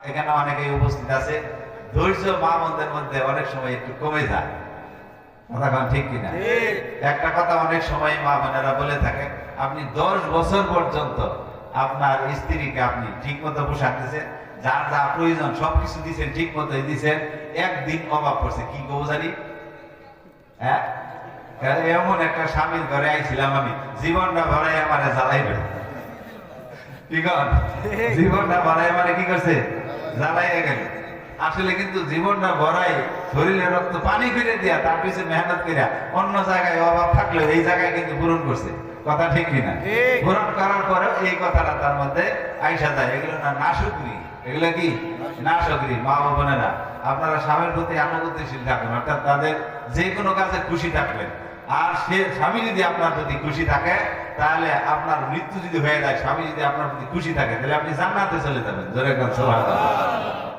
এখানে অনেকেই উপস্থিত আছে, ধৈর্য মা বোনদের মধ্যে অনেক সময় একটু কমে যায়। কথা কোন ঠিক কিনা? একটা কথা অনেক সময় মা বোনেরা বলে থাকে, আপনি 10 বছর পর্যন্ত আপনার স্ত্রীকে আপনি ঠিক মতো পোশাক দিচ্ছেন, যার যা প্রয়োজন সবকিছু দিচ্ছেন, ঠিক মতোই দিচ্ছেন, একদিন অভাব পড়ছে, কি গো জানি, হ্যাঁ এমন একটা স্বামীর ঘরে আইছিলাম আমি, জীবনটা ভরাই আমারে জ্বালাইবে, কি কন জীবনটা ভরাই মানে কি করছে, জ্বালাইয়া গেল। আসলে কিন্তু জীবনটা ভরাই শরীরে রক্ত পানি ফিরে দিয়া তার পিছনে মেহনত করিয়া অন্য জায়গায় অভাব থাকলে এই জায়গায় কিন্তু পূরণ করছে। কথা ঠিক কিনা? পূরণ করার পরে এই কথাটা তার মধ্যে আইসা যায়। এগুলো না নাশুকরি, এগুলো কি নাশুকরি। মা ও বোনেরা, আপনারা স্বামীর প্রতি আনুগত্যশীল থাকুন, অর্থাৎ তাদের যে কোনো কাজে খুশি থাকবেন। আর সে স্বামী যদি আপনার প্রতি খুশি থাকে, তাহলে আপনার মৃত্যু যদি হয়ে যায়, স্বামী যদি আপনার প্রতি খুশি থাকে, তাহলে আপনি জান্নাতে চলে যাবেন। জোরে কথা সুবহানাল্লাহ।